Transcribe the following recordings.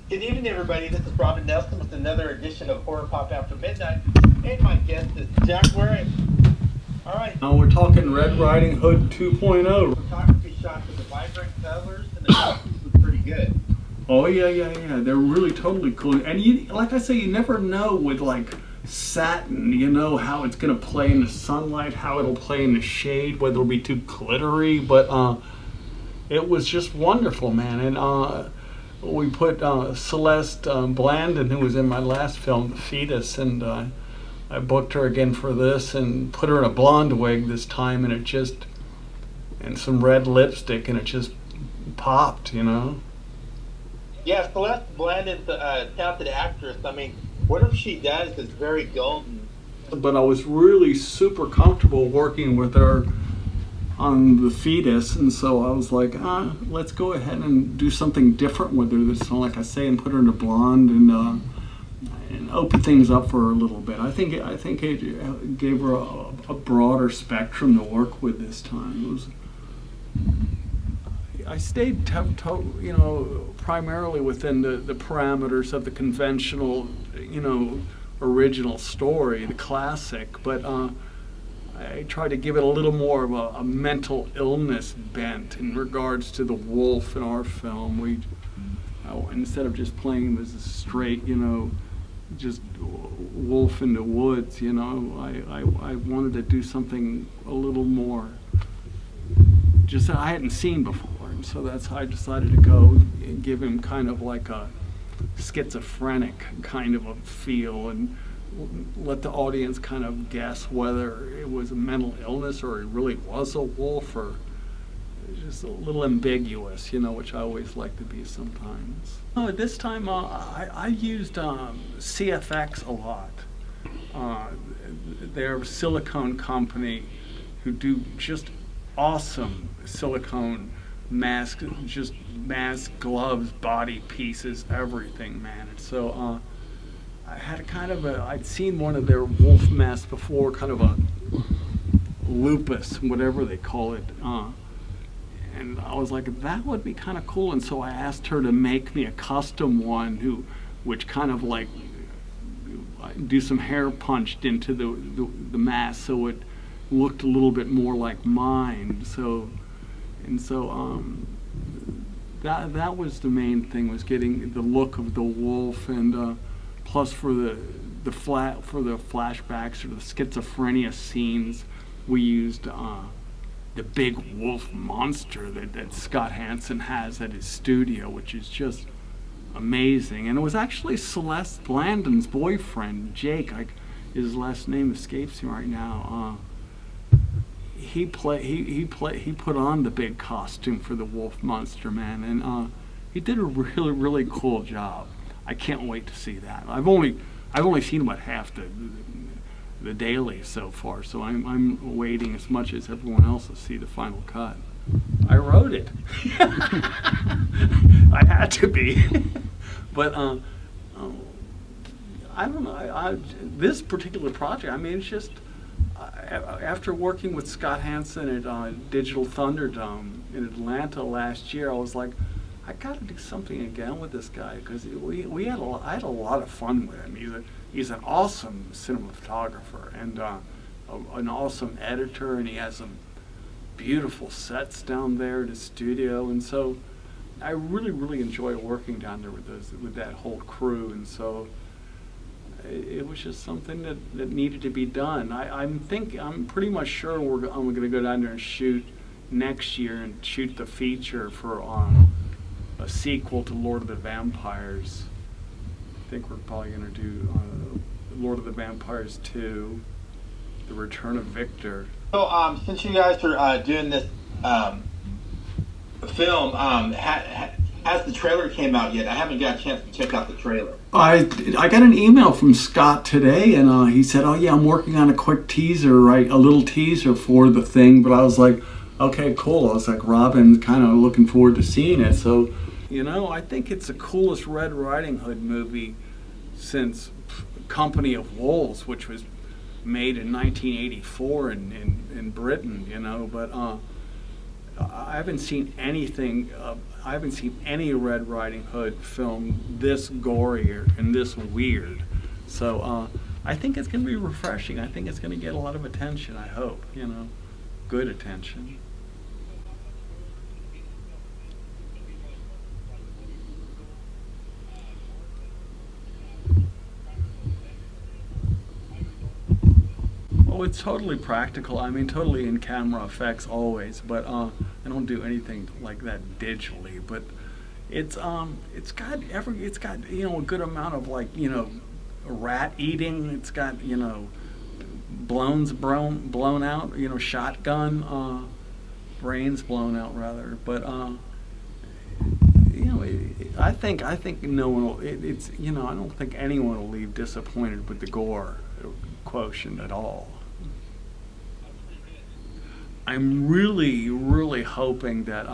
Good evening, everybody. This is Robyn Nelson with another edition of Horror Pop After Midnight, and my guest is Jack Wareing. All right. We're talking Red Riding Hood 2.0. Photography shots with the vibrant colors, and the costumes look pretty good. Oh yeah. They're really totally cool. And you, like I say, you never know with like satin, you know how it's gonna play in the sunlight, how it'll play in the shade, whether it'll be too glittery. But it was just wonderful, man. And we put Celeste Blandon, who was in my last film, Fetus, and I booked her again for this and put her in a blonde wig this time, and some red lipstick, and it just popped, you know. Yeah, Celeste Blandon's a talented actress. I mean, whatever she does is very golden. But I was really super comfortable working with her on the Fetus, and so I was like, let's go ahead and do something different with her. This, like I say, and put her in a blonde and open things up for her a little bit. I think it gave her a broader spectrum to work with this time. I stayed, primarily within the parameters of the conventional, original story, the classic, but I tried to give it a little more of a mental illness bent in regards to the wolf in our film. Instead of just playing him as a straight, just wolf in the woods, I wanted to do something a little more just that I hadn't seen before. And so that's how I decided to go and give him kind of like a schizophrenic kind of a feel, and let the audience kind of guess whether it was a mental illness or it really was a wolf, or just a little ambiguous, which I always like to be sometimes. This time I used CFX a lot. They're a silicone company who do just awesome silicone masks, just masks, gloves, body pieces, everything, man. And so I had I'd seen one of their wolf masks before, kind of a lupus, whatever they call it. And I was like, that would be kind of cool. And so I asked her to make me a custom one, which kind of like do some hair punched into the mask so it looked a little bit more like mine. So that was the main thing, was getting the look of the wolf, and plus for the flashbacks or the schizophrenia scenes, we used the big wolf monster that Scott Hansen has at his studio, which is just amazing. And it was actually Celeste Blandon's boyfriend, Jake. His last name escapes me right now. He put on the big costume for the wolf monster, man, and he did a really, really cool job. I can't wait to see that. I've only seen about half the daily so far, so I'm waiting as much as everyone else to see the final cut. I wrote it. I had to be, but I don't know. This particular project, I mean, it's just after working with Scott Hansen at Digital Thunderdome in Atlanta last year, I was like, I got to do something again with this guy, because I had a lot of fun with him. He's an awesome cinematographer and an awesome editor, and he has some beautiful sets down there at his studio, and so I really, really enjoy working down there with that whole crew. And so it was just something that needed to be done. I'm pretty much sure I'm going to go down there and shoot next year and shoot the feature for a sequel to Lord of the Vampires. I think we're probably going to do Lord of the Vampires 2, The Return of Victor. So, since you guys are doing this film, has the trailer came out yet? I haven't got a chance to check out the trailer. I got an email from Scott today, and he said, "Oh yeah, I'm working on a quick teaser, right? A little teaser for the thing." But I was like, "Okay, cool." I was like, Robyn's kind of looking forward to seeing it. So, I think it's the coolest Red Riding Hood movie since Company of Wolves, which was made in 1984 in Britain. But I haven't seen anything I haven't seen any Red Riding Hood film this gory and this weird. So I think it's going to be refreshing. I think it's going to get a lot of attention. I hope, good attention. Oh, it's totally practical. I mean, totally in camera effects always, but I don't do anything like that digitally. But it's got a good amount of rat eating. It's got blown out. Shotgun brains blown out rather. But I think no one will. I don't think anyone will leave disappointed with the gore quotient at all. I'm really, really hoping that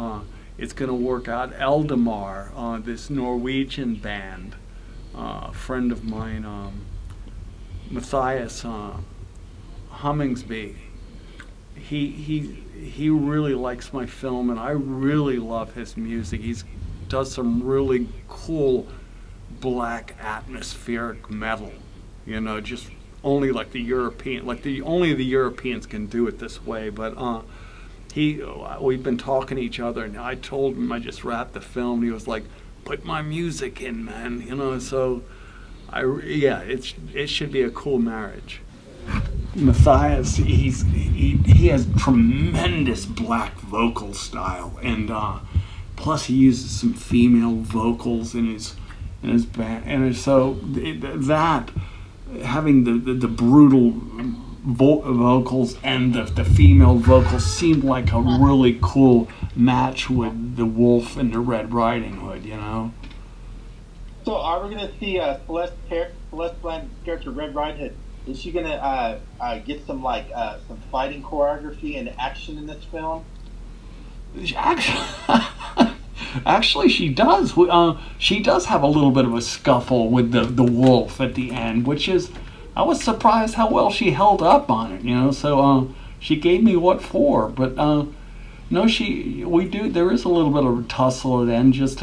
it's going to work out. Eldemar, this Norwegian band, a friend of mine, Matthias Hummingsby, he really likes my film, and I really love his music. He does some really cool black atmospheric metal, just only like the European, only the Europeans can do it this way. But we've been talking to each other, and I told him I just wrapped the film. And he was like, "Put my music in, man," So, it should be a cool marriage. Matthias, he has tremendous black vocal style, and plus he uses some female vocals in his band, and so that. Having the brutal vocals and the female vocals seemed like a really cool match with the wolf and the Red Riding Hood, So are we going to see Celeste Bland's character Red Riding Hood? Is she going to get some fighting choreography and action in this film? Actually, she does. She does have a little bit of a scuffle with the wolf at the end, which is, I was surprised how well she held up on it. So she gave me what for. But no, there is a little bit of a tussle at the end, just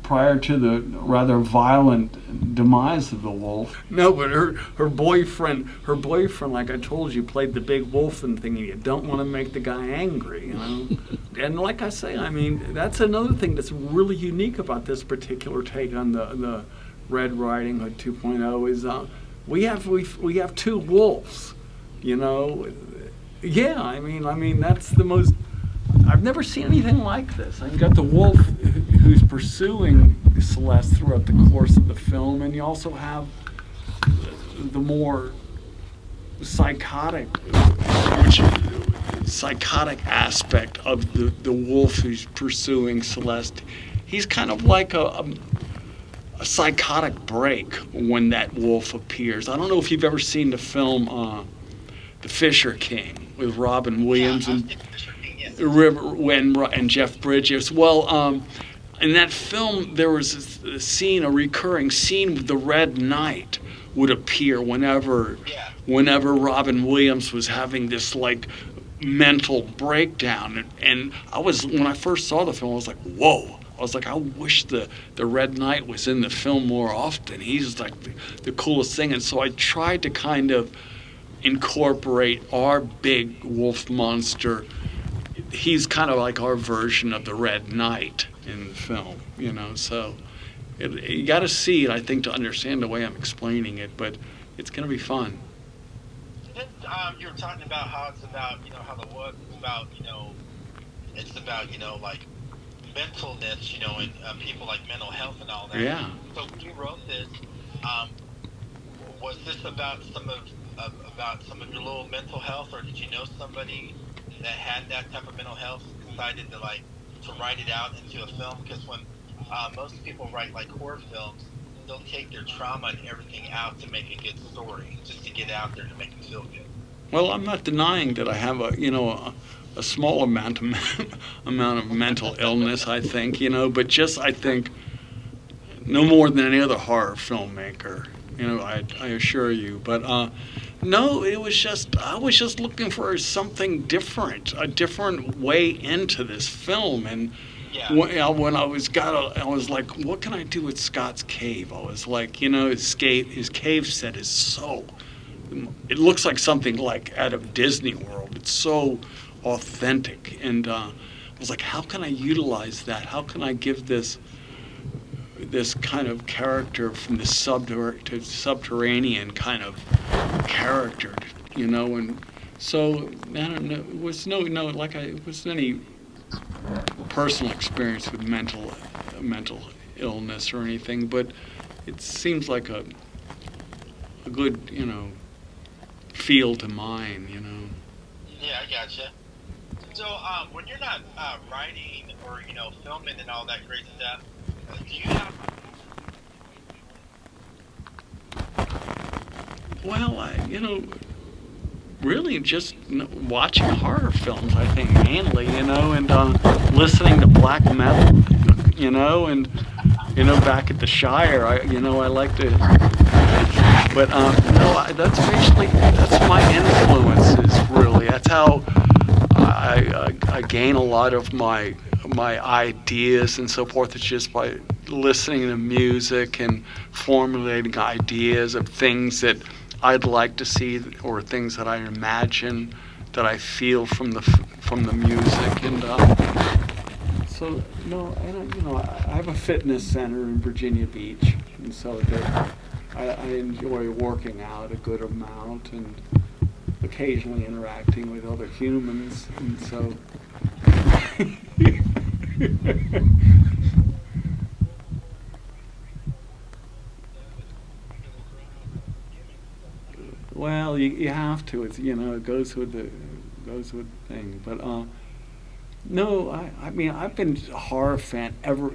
prior to the rather violent demise of the wolf. No, but her boyfriend, like I told you, played the big wolf and thing, and you don't want to make the guy angry, And like I say, I mean, that's another thing that's really unique about this particular take on the Red Riding Hood 2.0 is we have two wolves, Yeah, I mean that's the most. I've never seen anything like this. I've got the wolf who's pursuing Celeste throughout the course of the film, and you also have the more psychotic aspect of the wolf who's pursuing Celeste. He's kind of like a psychotic break when that wolf appears. I don't know if you've ever seen the film The Fisher King with Robyn Williams and Jeff Bridges. Well, in that film, there was a recurring scene with the Red Knight would appear whenever Robyn Williams was having this mental breakdown. And when I first saw the film, I was like, whoa. I was like, I wish the Red Knight was in the film more often. He's like the coolest thing. And so I tried to kind of incorporate our big wolf monster. He's kind of like our version of the Red Knight in the film, So you got to see it, I think, to understand the way I'm explaining it. But it's going to be fun. You were talking about how it's about, how the wolf is about, it's about, mentalness, and people like mental health and all that. Yeah. So when you wrote this, was this about some of your little mental health, or did you know somebody that had that type of mental health, decided to write it out into a film? Because when most people write horror films, they'll take their trauma and everything out to make a good story, just to get out there to make it feel good. Well, I'm not denying that I have a small amount of mental illness, I think, but just, I think, no more than any other horror filmmaker, I assure you. But No, it was just I was just looking for something different, a different way into this film. And Yeah. when I was like, what can I do with Scott's cave? I was like, his cave set is so, it looks like something like out of Disney World. It's so authentic, and I was like, how can I utilize that? How can I give this kind of character from the subterranean kind of character, and so I don't know. It was it was any personal experience with mental illness or anything, but it seems like a good field to mine. Yeah, I gotcha. So, when you're not writing or filming and all that great stuff, do you have? Well, really just watching horror films, I think, mainly, and listening to black metal, and back at the Shire, I like to, but no, that's my influences, really. That's how I gain a lot of my ideas and so forth. It's just by listening to music and formulating ideas of things that I'd like to see, or things that I imagine that I feel from the music. And so I have a fitness center in Virginia Beach, and so I enjoy working out a good amount and occasionally interacting with other humans, and so. Well, you have to. It's it goes with the thing. But no, I mean I've been a horror fan ever.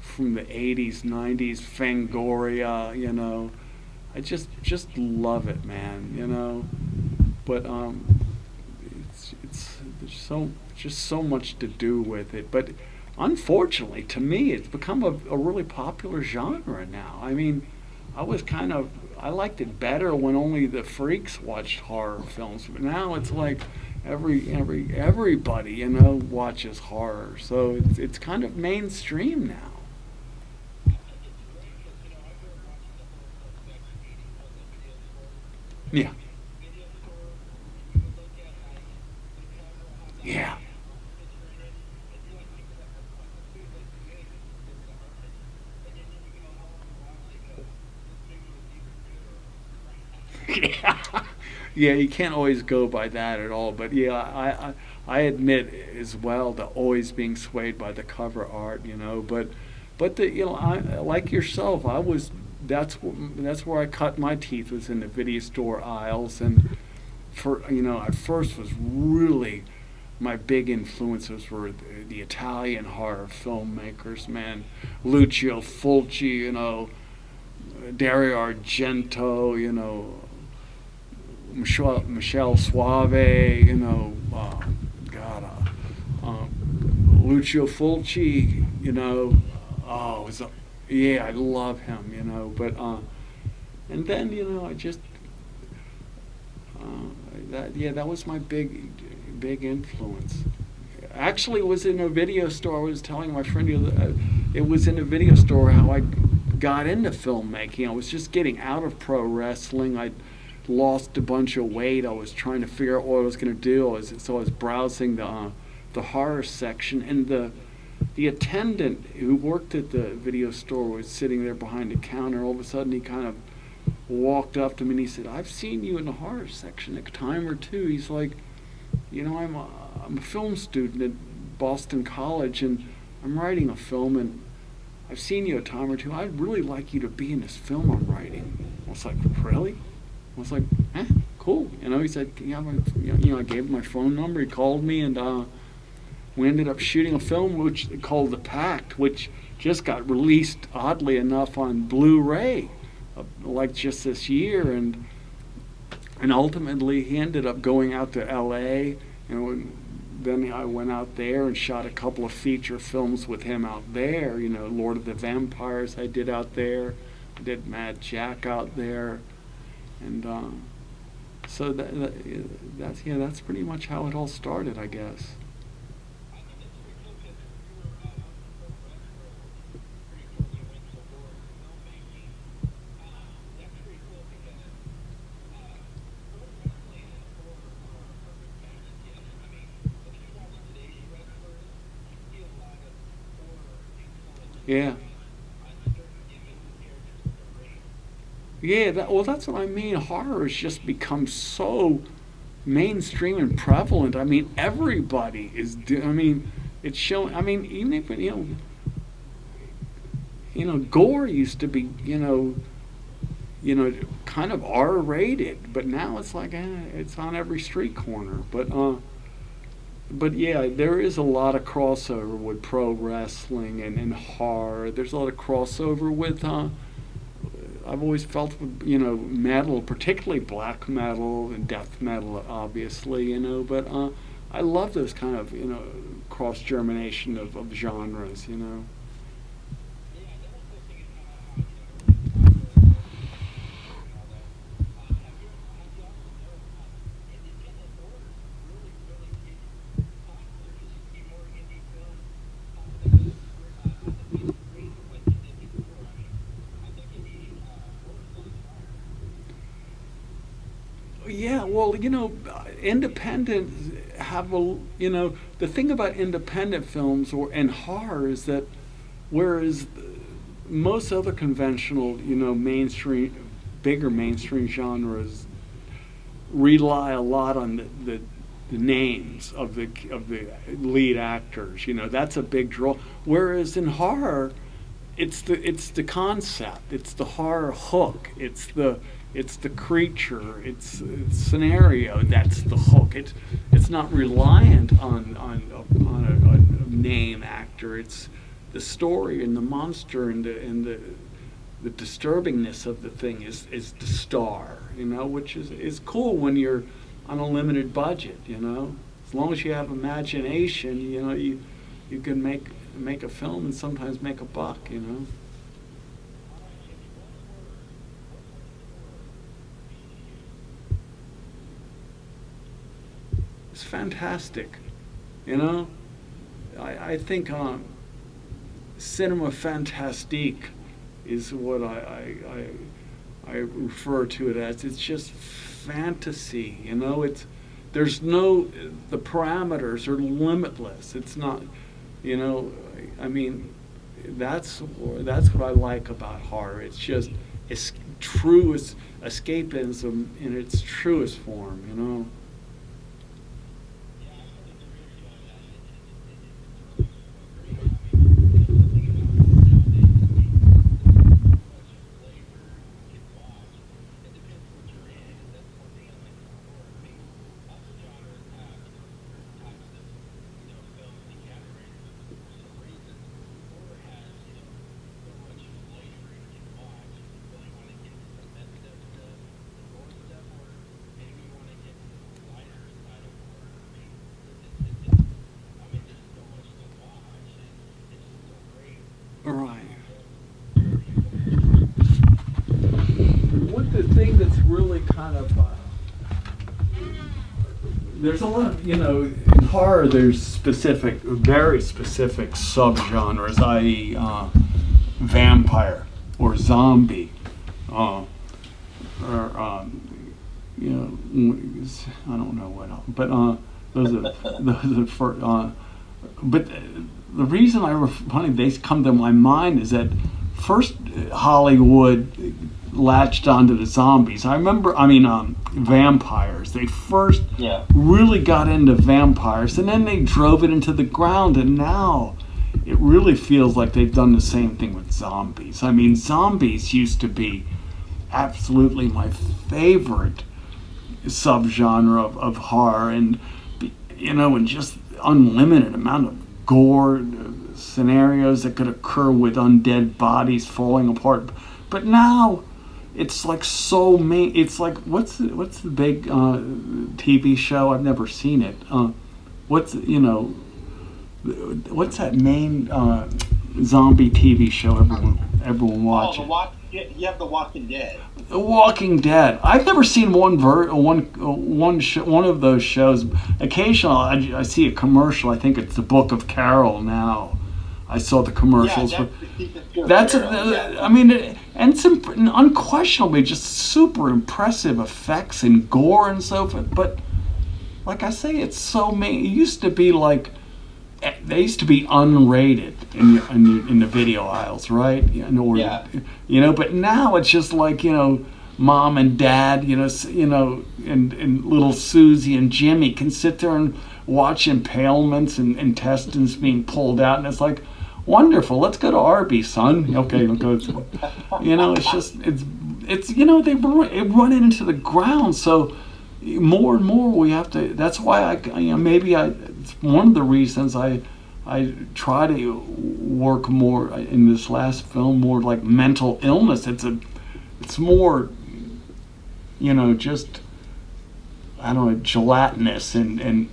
From the '80s, '90s, Fangoria. I just love it, man. But it's there's just so much to do with it. But unfortunately, to me, it's become a really popular genre now. I mean, I liked it better when only the freaks watched horror films, but now it's like everybody watches horror, so it's kind of mainstream now. Yeah, yeah. Yeah, yeah, you can't always go by that at all. But yeah, I admit as well to always being swayed by the cover art. But I like yourself. That's where I cut my teeth, was in the video store aisles. And at first was really, my big influences were the Italian horror filmmakers, man. Lucio Fulci, Dario Argento, Michelle Suave, God, Lucio Fulci, oh, yeah, I love him, but and then I just that was my big influence. Actually, it was in a video store. I was telling my friend it was in a video store how I got into filmmaking. I was just getting out of pro wrestling. I lost a bunch of weight. I was trying to figure out what I was going to do. I was browsing the horror section, and the attendant who worked at the video store was sitting there behind the counter. All of a sudden, he kind of walked up to me and he said, "I've seen you in the horror section a time or two." He's like, I'm a film student at Boston College, and I'm writing a film, and I've seen you a time or two. I'd really like you to be in this film I'm writing. I was like, really? I was like, cool. He said, yeah, I gave him my phone number. He called me, and we ended up shooting a film called The Pact, which just got released, oddly enough, on Blu-ray, like just this year. And ultimately, he ended up going out to L.A., then I went out there and shot a couple of feature films with him out there. Lord of the Vampires I did out there. I did Mad Jack out there. And So that's pretty much how it all started, I guess. Yeah. Yeah, well, that's what I mean. Horror has just become so mainstream and prevalent. I mean, everybody is. I mean, it's showing. I mean, even if gore used to be, kind of R-rated, but now it's like it's on every street corner. But yeah, there is a lot of crossover with pro wrestling and horror. There's a lot of crossover with I've always felt with metal, particularly black metal and death metal, obviously, but I love those kind of cross germination of genres. Yeah, well, independent have the thing about independent films and horror is that whereas most other conventional, mainstream, bigger mainstream genres rely a lot on the names of the lead actors. That's a big draw. Whereas in horror, it's the concept, it's the horror hook, it's the creature, it's scenario. That's the hook. It's not reliant on a name actor. It's the story and the monster and the disturbingness of the thing is the star. Which is cool when you're on a limited budget. As long as you have imagination, you can make a film and sometimes make a buck. It's fantastic. You know, I think cinema fantastique is what I refer to it as. It's just fantasy. There's no, the parameters are limitless. It's not, I mean, that's what I like about horror. It's just it's true as escapism in its truest form. Right. What the thing that's really kind of there's a lot of in horror there's very specific subgenres, i.e., vampire or zombie, or I don't know what else, but those are for but the reason funny they come to my mind is that first Hollywood latched onto the zombies. Vampires. They first really got into vampires, and then they drove it into the ground, and now it really feels like they've done the same thing with zombies. Zombies used to be absolutely my favorite subgenre of horror, and just unlimited amount of gore scenarios that could occur with undead bodies falling apart. But now it's like so main. It's like what's the big TV show? I've never seen it. What's that main zombie TV show everyone watches? Oh, The Walking you have The Walking Dead. The Walking Dead. I've never seen one of those shows. Occasionally, I see a commercial. I think it's the Book of Carol now. I saw the commercials. Yeah, that's the season 2 of That's, Carol. Yeah. I mean, and some unquestionably just super impressive effects and gore and so forth. But like I say, it's so many. It used to be like they used to be unrated in the video aisles, right? Yeah. But now it's just like mom and dad, and little Susie and Jimmy can sit there and watch impalements and intestines being pulled out, and it's like, wonderful. Let's go to Arby's, son. Okay, we'll go. It's just it's they run it into the ground. So more and more we have to. That's why it's one of the reasons I try to work more in this last film, more like mental illness. It's more, just I don't know, gelatinous and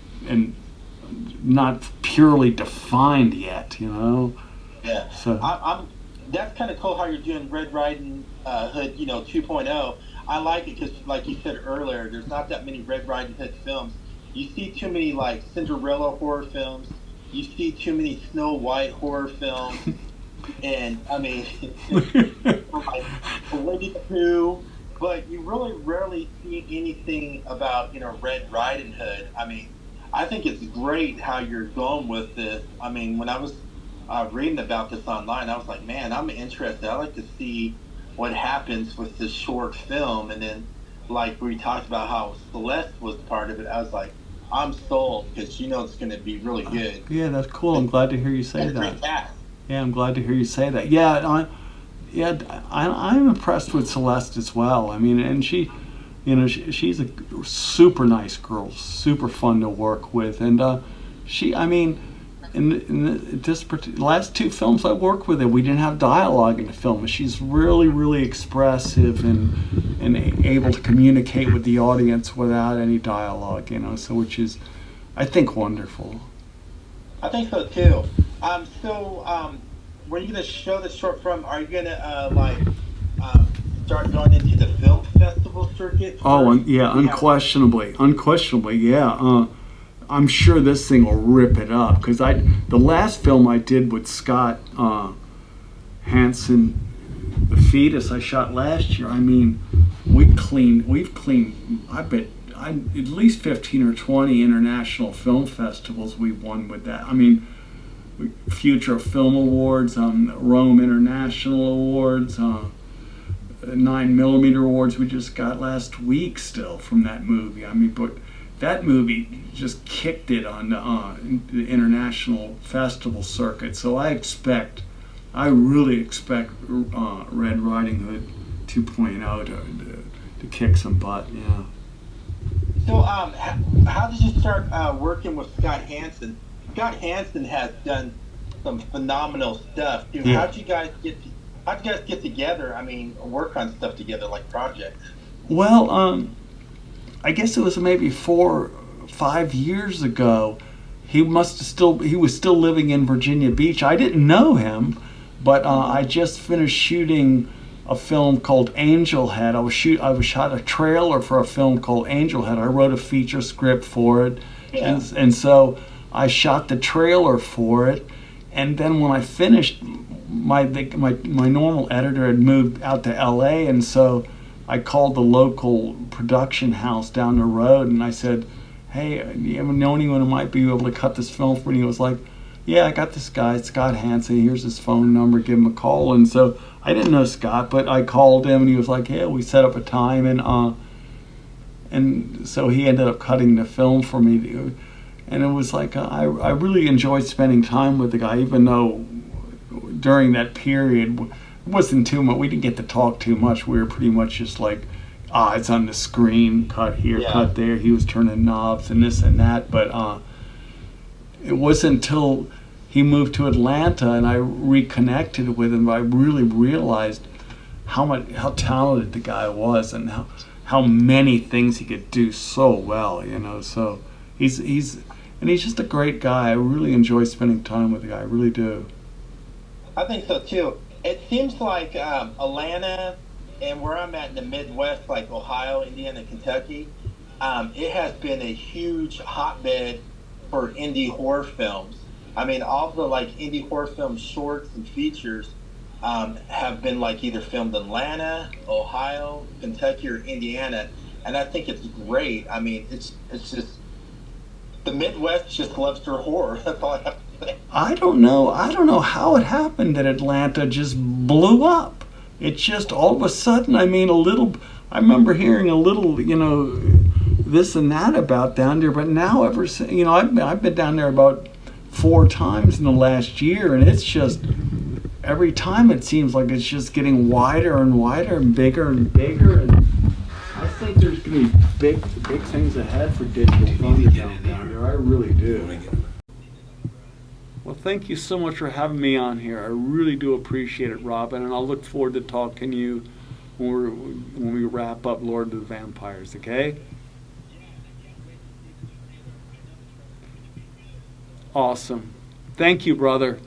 not purely defined yet. Yeah. So I'm that's kind of cool how you're doing Red Riding Hood, 2.0. I like it because, like you said earlier, there's not that many Red Riding Hood films. You see too many like Cinderella horror films. You see too many Snow White horror films, and I mean, like Winnie the Pooh. But you really rarely see anything about Red Riding Hood. I mean, I think it's great how you're going with this. I mean, when I was reading about this online, I was like, man, I'm interested. I like to see what happens with this short film. And then, like we talked about how Celeste was part of it, I was like, I'm sold because it's going to be really good. Yeah, that's cool. I'm glad to hear you say that. Great cast. Yeah, I'm glad to hear you say that. Yeah, I'm impressed with Celeste as well. I mean, and she's a super nice girl, super fun to work with, and in this last two films I worked with her, we didn't have dialogue in the film. She's really, really expressive and able to communicate with the audience without any dialogue, so which is, I think, wonderful. I think so too. When you going to show the short film, are you going to start going into the film festival circuit? Oh, yeah, unquestionably, yeah. I'm sure this thing will rip it up because the last film I did with Scott Hansen, the Fetus, I shot last year. I mean, we've cleaned. I bet at least 15 or 20 international film festivals we've won with that. I mean, Future Film Awards, Rome International Awards, 9mm Awards we just got last week still from that movie. I mean, but that movie just kicked it on the international festival circuit. So I really expect Red Riding Hood 2.0 to kick some butt. Yeah. So how did you start working with Scott Hansen? Scott Hansen has done some phenomenal stuff. Dude, Yeah. How'd you guys get together? I mean, work on stuff together, like projects. Well, I guess it was maybe 4 or 5 years ago. He was still living in Virginia Beach. I didn't know him, but I just finished shooting a film called Angelhead. I shot a trailer for a film called Angelhead. I wrote a feature script for it, Yeah. and so I shot the trailer for it. And then when I finished, my normal editor had moved out to L.A., and so I called the local production house down the road and I said, hey, do you ever know anyone who might be able to cut this film for me? He was like, yeah, I got this guy, Scott Hansen. Here's his phone number. Give him a call. And so I didn't know Scott, but I called him and he was like, yeah, we set up a time. And so he ended up cutting the film for me. And it was like, I really enjoyed spending time with the guy, even though during that period, it wasn't too much. We didn't get to talk too much. We were pretty much just like, it's on the screen, cut here, Yeah. cut there. He was turning knobs and this and that. But it wasn't until he moved to Atlanta and I reconnected with him, I really realized how talented the guy was and how many things he could do so well. So he's just a great guy. I really enjoy spending time with the guy. I really do. I think so too. It seems like Atlanta and where I'm at in the Midwest, like Ohio, Indiana, Kentucky, it has been a huge hotbed for indie horror films. I mean, all the like indie horror film shorts and features have been like either filmed in Atlanta, Ohio, Kentucky, or Indiana, and I think it's great. I mean, it's just the Midwest just loves their horror. That's all I have to say. I don't know. I don't know how it happened that Atlanta just blew up. It just all of a sudden, I mean, a little. I remember hearing a little, this and that about down there, but now ever since, I've been down there about 4 times in the last year, and it's just every time it seems like it's just getting wider and wider and bigger and bigger. And I think there's going to be big things ahead for digital film down there. I really do. Well, thank you so much for having me on here. I really do appreciate it, Robyn, and I'll look forward to talking to you when we wrap up Lord of the Vampires, okay? Awesome. Thank you, brother.